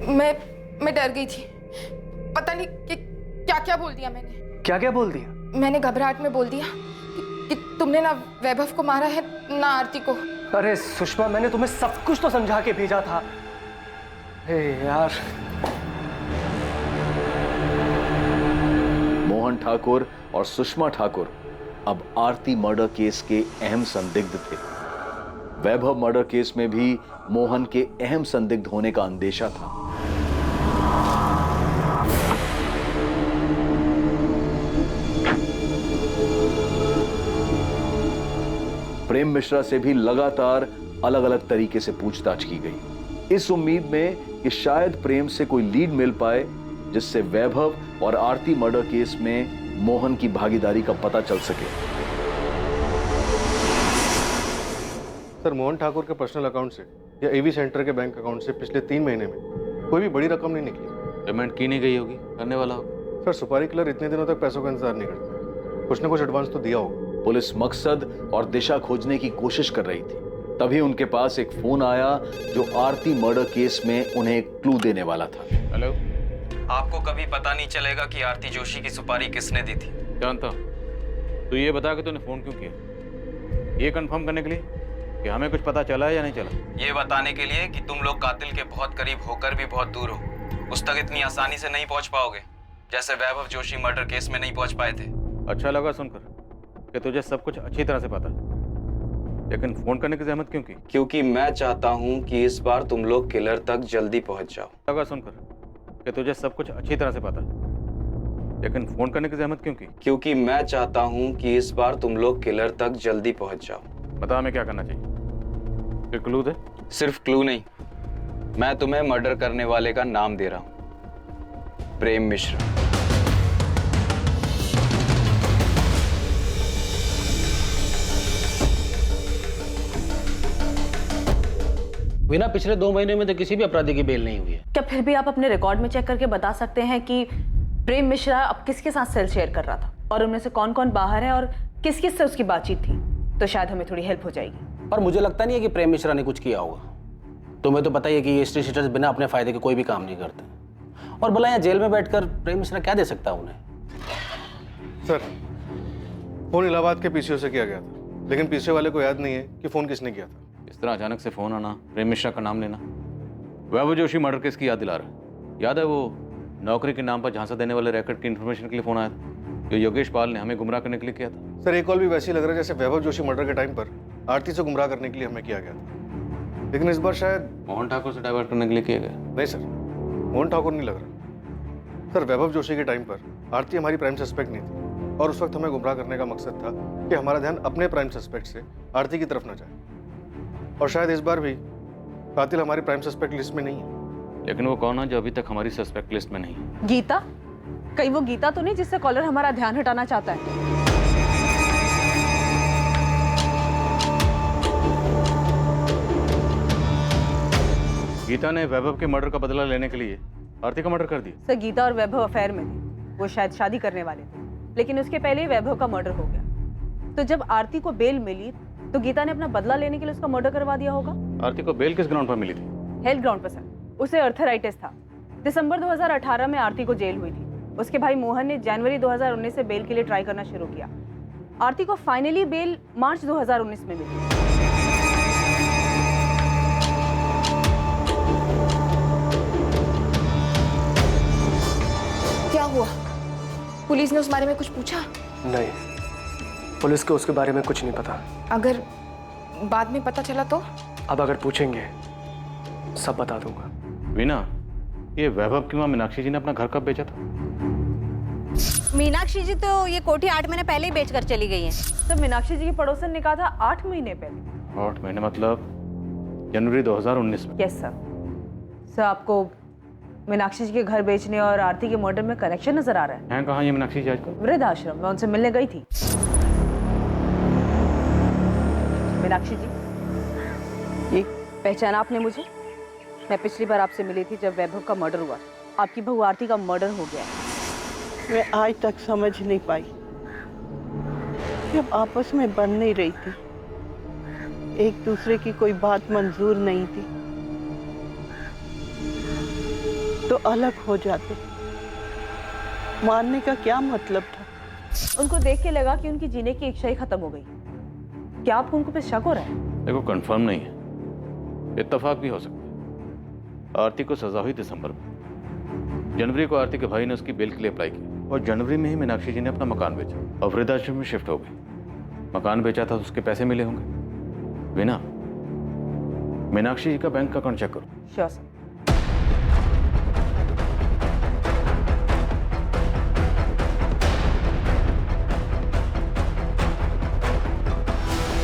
मैं डर गई थी। पता नहीं कि क्या बोल दिया मैंने। क्या बोल दिया? मैंने घबराहट में बोल दिया कि तुमने ना वैभव को मारा है ना आरती को। अरे सुषमा, मैंने तुम्हें सब कुछ तो समझा के भेजा था। हे यार। मोहन ठाकुर और सुषमा ठाकुर अब आरती मर्डर केस के अहम संदिग्ध थे। वैभव मर्डर केस में भी मोहन के अहम संदिग्ध होने का अंदेशा था। प्रेम मिश्रा से भी लगातार अलग अलग तरीके से पूछताछ की गई, इस उम्मीद में कि शायद प्रेम से कोई लीड मिल पाए जिससे वैभव और आरती मर्डर केस में मोहन की भागीदारी का पता चल सके। सर मोहन ठाकुर के पर्सनल अकाउंट से या एवी सेंटर के बैंक अकाउंट से पिछले 3 महीने में कोई भी बड़ी रकम नहीं निकली। पेमेंट की नहीं गई होगी, करने वाला होगा। सर सुपारी किलर इतने दिनों तक पैसों का इंतजार नहीं करता, कुछ ना कुछ एडवांस तो दिया होगा। पुलिस मकसद और दिशा खोजने की कोशिश कर रही थी, तभी उनके पास एक फोन आया जो आरती मर्डर केस में उन्हें एक क्लू देने वाला था। हेलो, आपको कभी पता नहीं चलेगा कि आरती जोशी की सुपारी किसने दी थी। जानता हूँ। तो ये बता कि तूने फोन क्यों किया? ये कंफर्म करने के लिए कि हमें कुछ पता चला है या नहीं चला? ये बताने के लिए कि तुम लोग कातिल के बहुत करीब होकर भी बहुत दूर हो, उस तक इतनी आसानी से नहीं पहुंच पाओगे जैसे वैभव जोशी मर्डर केस में नहीं पहुंच पाए थे। अच्छा लगा सुनकर कि तुझे सब कुछ अच्छी तरह से पता है, लेकिन फोन करने की जहमत क्यों की? क्योंकि मैं चाहता हूं कि इस बार तुम लोग किलर तक जल्दी पहुंच जाओ। लगा सुनकर कि तुझे सब कुछ अच्छी तरह से पता है, लेकिन फोन करने की जहमत क्यों की? क्योंकि मैं चाहता हूं कि इस बार तुम लोग किलर तक जल्दी पहुंच जाओ। बता हमें क्या करना चाहिए, फिर क्लू दे। सिर्फ क्लू नहीं, मैं तुम्हें मर्डर करने वाले का नाम दे रहा हूं, प्रेम मिश्रा। बिना पिछले 2 महीने में तो किसी भी अपराधी की बेल नहीं हुई है। क्या फिर भी आप अपने रिकॉर्ड में चेक करके बता सकते हैं कि प्रेम मिश्रा अब किसके साथ सेल शेयर कर रहा था और उनमें से कौन कौन बाहर है और किस किस से उसकी बातचीत थी? तो शायद हमें थोड़ी हेल्प हो जाएगी। पर मुझे लगता नहीं है कि प्रेम मिश्रा ने कुछ किया होगा। तुम्हें तो पता ही है कि ये हिस्ट्री शीटर्स बिना अपने फायदे के कोई भी काम नहीं करते, और भला यहाँ जेल में बैठकर प्रेम मिश्रा क्या दे सकता है उन्हें? सर फोन इलाहाबाद के पीसीओ से किया गया था, लेकिन पीसीओ वाले को याद नहीं है कि फोन किसने किया था। इस तरह अचानक से फोन आना, प्रेम मिश्रा का नाम लेना, वैभव जोशी मर्डर केस की याद दिला रहा है। याद है वो नौकरी के नाम पर झांसा देने वाले रैकेट की इन्फॉर्मेशन के लिए फोन आया था, जो योगेश पाल ने हमें गुमराह करने के लिए किया था। सर एक कॉल भी वैसे ही लग रहा है जैसे वैभव जोशी मर्डर के टाइम पर आरती से गुमराह करने के लिए हमें किया गया था, लेकिन इस बार शायद मोहन ठाकुर से डाइवर्ट करने के लिए किया गया। नहीं सर, मोहन ठाकुर नहीं लग रहा। सर वैभव जोशी के टाइम पर आरती हमारी प्राइम सस्पेक्ट नहीं थी, और उस वक्त हमें गुमराह करने का मकसद था कि हमारा ध्यान अपने प्राइम सस्पेक्ट से आरती की तरफ न जाए, और शायद इस बार भी कातिल हमारी प्राइम सस्पेक्ट लिस्ट में नहीं है। लेकिन वो कौन है जो अभी तक हमारी सस्पेक्ट लिस्ट में नहीं है? गीता? कहीं वो गीता तो नहीं जिससे कॉलर हमारा ध्यान हटाना चाहता है? गीता ने वैभव के मर्डर का बदला लेने के लिए आरती का मर्डर कर दिया। सर गीता और वैभव अफेयर में थे, वो शायद शादी करने वाले थे, लेकिन उसके पहले ही वैभव का मर्डर हो गया। तो जब आरती को बेल मिली तो गीता ने अपना बदला लेने के लिए उसका मर्डर करवा दिया होगा। आरती को बेल किस ग्राउंड पर मिली थी? हेल्थ ग्राउंड पर सर। उसे अर्थराइटिस था। दिसंबर 2018 में आरती को जेल हुई थी। उसके भाई मोहन ने जनवरी 2019 से बेल के लिए ट्राई करना शुरू किया। आरती को फाइनली बेल मार्च 2019 में मिली। क्या हुआ? पुलिस ने उस बारे में कुछ पूछा? नहीं, पुलिस को उसके बारे में कुछ नहीं पता। अगर बाद में पता चला तो? अब अगर पूछेंगे सब बता दूंगा। वीना, ये वैभव की मां मीनाक्षी जी ने अपना घर कब बेचा था? मीनाक्षी जी तो ये कोठी 8 महीने पहले ही बेचकर चली गई हैं। तो मीनाक्षी जी की पड़ोसन ने कहा था 8 महीने पहले। 8 महीने मतलब जनवरी 2019 में? Yes sir. सर आपको मीनाक्षी जी के घर बेचने और आरती के मर्डर में कनेक्शन नजर आ रहा है? हैं कहाँ ये मीनाक्षी जी आजकल? वृद्ध आश्रम में उनसे मिलने गई थी। मीनाक्षी जी, ये पहचाना आपने मुझे? मैं पिछली बार आपसे मिली थी जब वैभव का मर्डर हुआ। आपकी बहू आरती का मर्डर हो गया है। मैं आज तक समझ नहीं पाई, जब आपस में बन नहीं रही थी, एक दूसरे की कोई बात मंजूर नहीं थी, तो अलग हो जाते। मारने का क्या मतलब था? उनको देख के लगा कि उनकी जीने की इच्छा ही खत्म हो गई। क्या आपको उनको पे शक हो रहा है? देखो कंफर्म नहीं है, इत्तेफाक भी हो सकता है। आरती को सजा हुई दिसंबर में। जनवरी को आरती के भाई ने उसकी बेल के लिए अप्लाई किया, और जनवरी में ही मीनाक्षी जी ने अपना मकान बेचा और वृद्धाश्रम में शिफ्ट हो गई। मकान बेचा था तो उसके पैसे मिले होंगे। वीना, मीनाक्षी जी का बैंक अकाउंट चेक करो। Sure sir.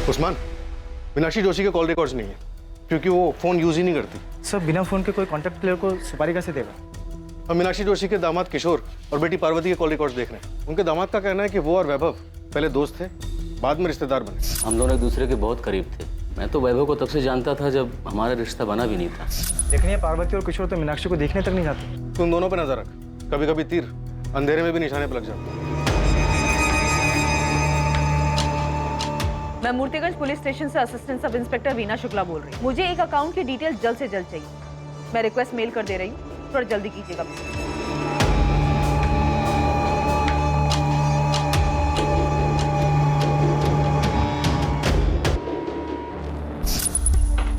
उस्मान, मीनाक्षी जोशी के कॉल रिकॉर्ड्स नहीं है, क्योंकि वो फोन यूज ही नहीं करती। सर बिना फोन के कोई कॉन्टैक्ट प्लेयर को सुपारी कैसे देगा? हम मीनाक्षी जोशी के दामाद किशोर और बेटी पार्वती के कॉल रिकॉर्ड्स देख रहे हैं। उनके दामाद का कहना है कि वो और वैभव पहले दोस्त थे, बाद में रिश्तेदार बने। हम दोनों एक दूसरे के बहुत करीब थे, मैं तो वैभव को तब से जानता था जब हमारा रिश्ता बना भी नहीं था। लेकिन ये पार्वती और किशोर तो मीनाक्षी को देखने तक नहीं जाते। तुम दोनों पे नजर रख, कभी कभी तीर अंधेरे में भी निशाने पे लग जाता। मैं मूर्तिगंज पुलिस स्टेशन से assistant sub inspector Veena Shukla बोल रही हूँ। मुझे एक अकाउंट की डिटेल जल्द से जल्द चाहिए। मैं रिक्वेस्ट मेल कर दे रही हूँ, थोड़ा जल्दी कीजिएगा।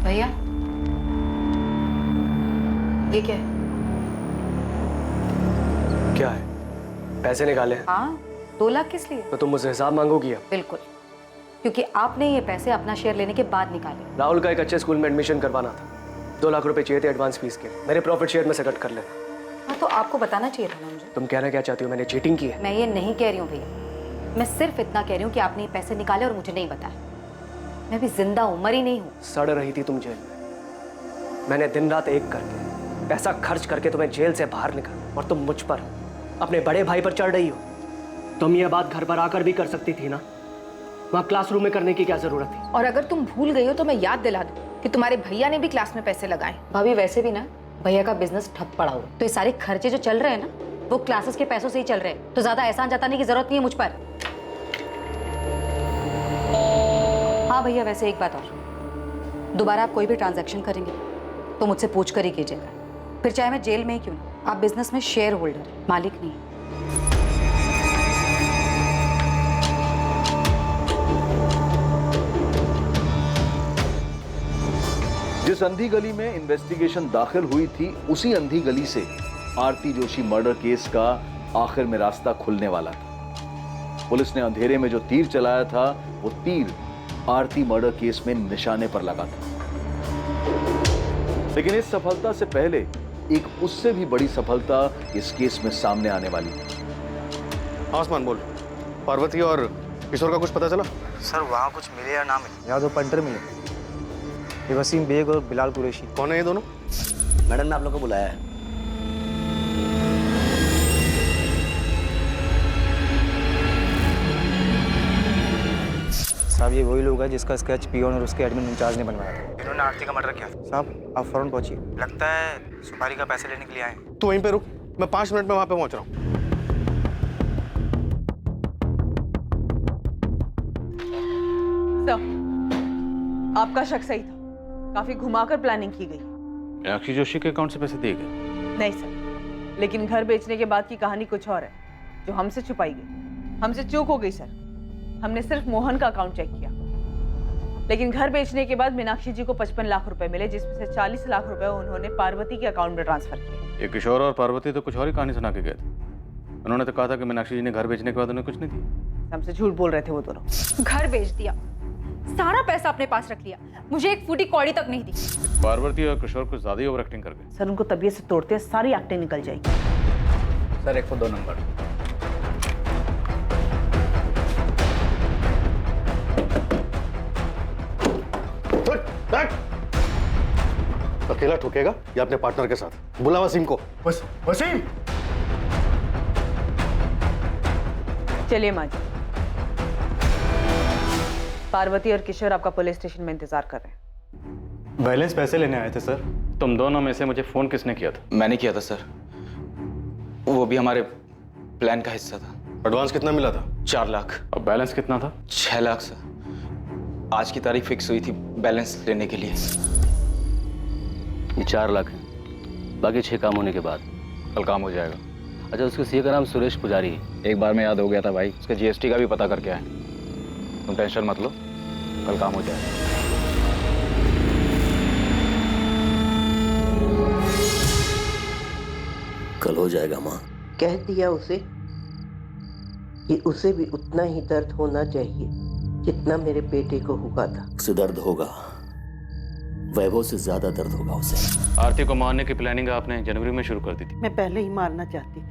भैया ये क्या है? क्या है? पैसे निकाले हैं। हाँ, 2 लाख किस लिए? तो तुम मुझसे हिसाब मांगोगी अब? बिल्कुल, क्योंकि आपने ये पैसे अपना शेयर लेने के बाद निकाले। राहुल का एक अच्छे स्कूल में एडमिशन करवाना था, 2 लाख रुपए चाहिए थे एडवांस फीस के। मेरे प्रॉफिट शेयर में से कट कर लेना। हाँ, तो आपको बताना चाहिए था ना मुझे। तुम कहना क्या चाहती हो? मैंने चीटिंग की है? मैं ये नहीं कह रही हूँ भैया, मैं सिर्फ इतना कह रही हूँ कि आपने ये पैसे निकाले और मुझे नहीं बताया। मैं भी जिंदा हूँ, मरी नहीं हूँ। सड़ रही थी तुम जेल में, मैंने दिन रात एक करके पैसा खर्च करके तुम्हें जेल से बाहर निकाला, और तुम मुझ पर, अपने बड़े भाई पर चढ़ रही हो। तुम ये बात घर पर आकर भी कर सकती थी ना, वहाँ क्लासरूम में करने की क्या जरूरत थी? और अगर तुम भूल गई हो तो मैं याद दिला दूं कि तुम्हारे भैया ने भी क्लास में पैसे लगाए। भाभी वैसे भी ना भैया का बिजनेस ठप पड़ा हुआ, तो ये सारे खर्चे जो चल रहे हैं ना वो क्लासेस के पैसों से ही चल रहे हैं, तो ज्यादा एहसान जताने की जरूरत नहीं है मुझ पर। हाँ भैया, वैसे एक बात और, दोबारा आप कोई भी ट्रांजैक्शन करेंगे तो मुझसे पूछ कर ही कीजिएगा, फिर चाहे मैं जेल में ही क्यों ना। आप बिजनेस में शेयर होल्डर, मालिक नहीं। जिस अंधी गली में इन्वेस्टिगेशन दाखिल हुई थी, उसी अंधी गली से आरती जोशी मर्डर केस का आखिर में रास्ता खुलने वाला था। पुलिस ने अंधेरे में जो तीर चलाया था, वो तीर आरती मर्डर केस में निशाने पर लगा था। लेकिन इस सफलता से पहले एक उससे भी बड़ी सफलता इस केस में सामने आने वाली है। आसमान बोल, पार्वती और किशोर का कुछ पता चला? सर वहाँ कुछ मिले या ना मिले, या 2 पंटर मिले, ये वसीम बेग और बिलाल कुरैशी। कौन है ये दोनों? मैडम ने आप लोग को बुलाया है। साहब ये वही लोग हैं जिसका स्केच पियोन और उसके एडमिन इंचार्ज ने बनवाया था। इन्होंने आरती का मर्डर किया था। साहब आप फौरन पहुंचिए, लगता है सुपारी का पैसे लेने के लिए आए। तू वहीं पे रुक, मैं 5 मिनट में वहां पे पहुंच रहा हूँ। आपका शक सही था, काफी घुमाकर प्लानिंग की गई। मीनाक्षी जोशी के अकाउंट से पैसे दिए गए? नहीं सर, लेकिन घर बेचने के बाद की कहानी कुछ और है, जो हमसे छुपाई गई। हमसे चूक हो गई सर, हमने सिर्फ मोहन का अकाउंट चेक किया, लेकिन घर बेचने के बाद मीनाक्षी जी को 55 लाख रुपए मिले, जिसमें से 40 लाख रुपए उन्होंने पार्वती के अकाउंट में ट्रांसफर किए। ये किशोर और पार्वती तो कुछ और ही कहानी सुना के गए थे। उन्होंने तो कहा था कि मीनाक्षी जी ने घर बेचने के बाद उन्हें कुछ नहीं दिया। हमसे झूठ बोल रहे थे वो दोनों। घर बेच दिया, सारा पैसा अपने पास रख लिया, मुझे एक फूटी कौड़ी तक नहीं दी। पार्वती और किशोर कुछ ज्यादा ही ओवर एक्टिंग कर गए। सर उनको तबीयत से तोड़ते सारी एक्टिंग निकल जाएगी। Sir 102 number. अकेला ठोकेगा या अपने पार्टनर के साथ? बुला वसीम को। वसीम! चलिए माँ जी, पार्वती और किशोर आपका पुलिस स्टेशन में इंतजार कर रहे हैं। बैलेंस पैसे लेने आए थे सर। तुम दोनों में से मुझे फोन किसने किया था? मैंने किया था सर, वो भी हमारे प्लान का हिस्सा था। एडवांस कितना मिला था? 4 लाख। और बैलेंस कितना था? 6 लाख सर। आज की तारीख फिक्स हुई थी बैलेंस लेने के लिए। ये 4 लाख है, बाकी 6 काम होने के बाद कल काम हो जाएगा। अच्छा, उसके सीए का नाम सुरेश पुजारी है। एक बार में याद हो गया था भाई। उसके जीएसटी का भी पता करके आए। तुम टेंशन मत लो, कल काम हो जाएगा। कल हो जाएगा माँ। कह दिया उसे कि उसे भी उतना ही दर्द होना चाहिए जितना मेरे बेटे को हुआ था। उसे दर्द होगा, वैभव से ज्यादा दर्द होगा उसे। आरती को मारने की प्लानिंग आपने जनवरी में शुरू कर दी थी। मैं पहले ही मारना चाहती थी,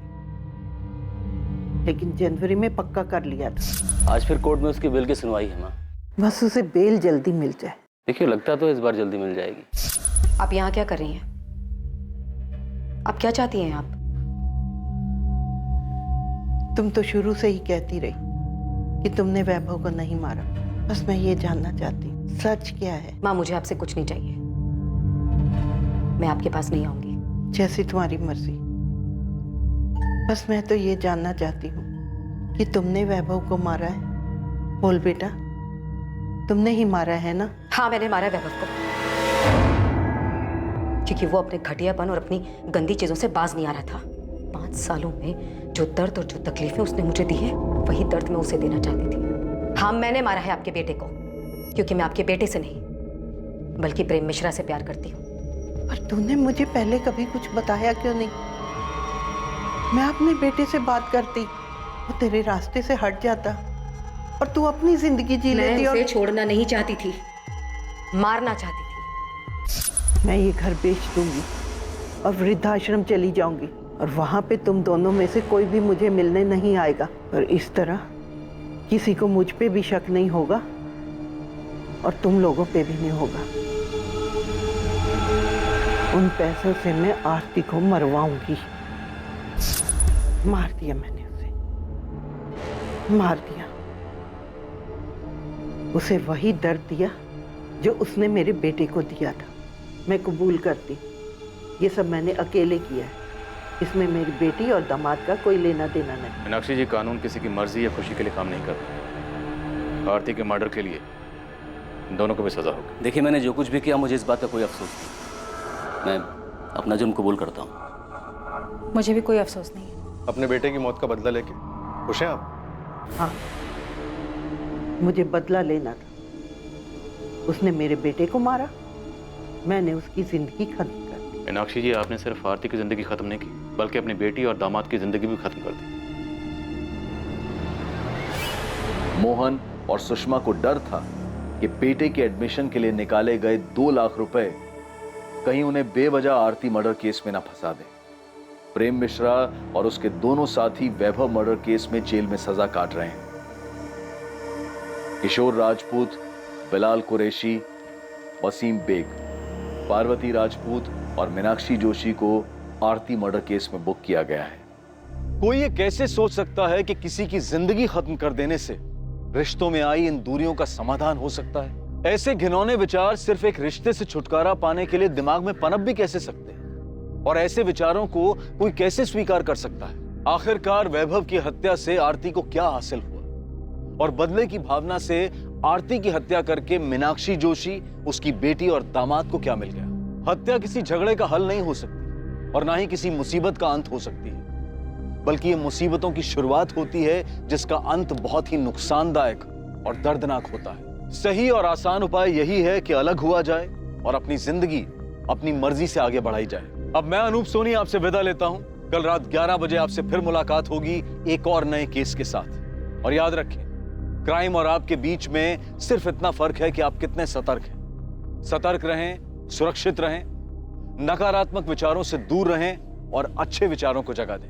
लेकिन जनवरी में पक्का कर लिया था। आज फिर कोर्ट में उसकी बेल की सुनवाई है माँ। बस उसे बेल जल्दी मिल जाए। देखिए, लगता तो इस बार जल्दी मिल जाएगी। आप यहाँ क्या कर रही हैं? आप क्या चाहती हैं आप? तुम तो शुरू से ही कहती रही कि तुमने वैभव को नहीं मारा, बस मैं ये जानना चाहती हूँ सच क्या है। माँ मुझे आपसे कुछ नहीं चाहिए, मैं आपके पास नहीं आऊंगी। जैसी तुम्हारी मर्जी। बस मैं तो ये जानना चाहती हूँ कि तुमने वैभव को मारा है। बोल बेटा, तुमने ही मारा है ना? हाँ मैंने मारा वैभव को, क्योंकि वो अपने घटियापन और अपनी गंदी चीजों से बाज नहीं आ रहा था। 5 सालों में जो दर्द और जो तकलीफें उसने मुझे दी है, वही दर्द मैं उसे देना चाहती थी। हाँ मैंने मारा है आपके बेटे को, क्योंकि मैं आपके बेटे से नहीं बल्कि प्रेम मिश्रा से प्यार करती हूँ। पर तूने मुझे पहले कभी कुछ बताया क्यों नहीं? मैं अपने बेटे से बात करती, वो तेरे रास्ते से हट जाता और तू अपनी जिंदगी जी लेती। मैं उसे छोड़ना नहीं चाहती थी, मारना चाहती थी। मैं ये घर बेच दूंगी और वृद्धाश्रम चली जाऊंगी और वहां पे तुम दोनों में से कोई भी मुझे मिलने नहीं आएगा। और इस तरह किसी को मुझ पे भी शक नहीं होगा और तुम लोगों पे भी नहीं होगा। उन पैसों से मैं आरती को मरवाऊंगी। मार दिया मैंने उसे, मार दिया। उसे वही दर्द दिया जो उसने मेरे बेटे को दिया था। मैं कबूल करती, ये सब मैंने अकेले किया है। इसमें मेरी बेटी और दामाद का कोई लेना देना नहीं। मीनाक्षी जी, कानून किसी की मर्जी या खुशी के लिए काम नहीं करता। आरती के मर्डर के लिए दोनों को भी सजा होगी। देखिए, मैंने जो कुछ भी किया मुझे इस बात का कोई अफसोस नहीं। मैं अपना जुर्म कबूल करता हूँ। मुझे भी कोई अफसोस नहीं है। अपने बेटे की मौत का बदला लेके खुश हैं आप? हाँ, मुझे बदला लेना था। उसने मेरे बेटे को मारा, मैंने उसकी जिंदगी खत्म कर दी। मीनाक्षी जी, आपने सिर्फ आरती की जिंदगी खत्म नहीं की, बल्कि अपनी बेटी और दामाद की जिंदगी भी खत्म कर दी। मोहन और सुषमा को डर था कि बेटे के एडमिशन के लिए निकाले गए 2 लाख रुपए कहीं उन्हें बेवजह आरती मर्डर केस में ना फंसा दे। प्रेम मिश्रा और उसके दोनों साथी वैभव मर्डर केस में जेल में सजा काट रहे हैं। किशोर राजपूत, बिलाल कुरैशी, वसीम बेग, पार्वती राजपूत और मीनाक्षी जोशी को आरती मर्डर केस में बुक किया गया है। कोई ये कैसे सोच सकता है कि किसी की जिंदगी खत्म कर देने से रिश्तों में आई इन दूरियों का समाधान हो सकता है? ऐसे घिनौने विचार सिर्फ एक रिश्ते से छुटकारा पाने के लिए दिमाग में पनप भी कैसे सकते हैं? और ऐसे विचारों को कोई कैसे स्वीकार कर सकता है? आखिरकार वैभव की हत्या से आरती को क्या हासिल हुआ? और बदले की भावना से आरती की हत्या करके मीनाक्षी जोशी, उसकी बेटी और दामाद को क्या मिल गया? हत्या किसी झगड़े का हल नहीं हो सकती और ना ही किसी मुसीबत का अंत हो सकती है, बल्कि ये मुसीबतों की शुरुआत होती है जिसका अंत बहुत ही नुकसानदायक और दर्दनाक होता है। सही और आसान उपाय यही है कि अलग हुआ जाए और अपनी जिंदगी अपनी मर्जी से आगे बढ़ाई जाए। अब मैं अनूप सोनी आपसे विदा लेता हूं। कल रात 11 बजे आपसे फिर मुलाकात होगी एक और नए केस के साथ। और याद रखें, क्राइम और आपके बीच में सिर्फ इतना फर्क है कि आप कितने सतर्क हैं। सतर्क रहें, सुरक्षित रहें, नकारात्मक विचारों से दूर रहें और अच्छे विचारों को जगह दें।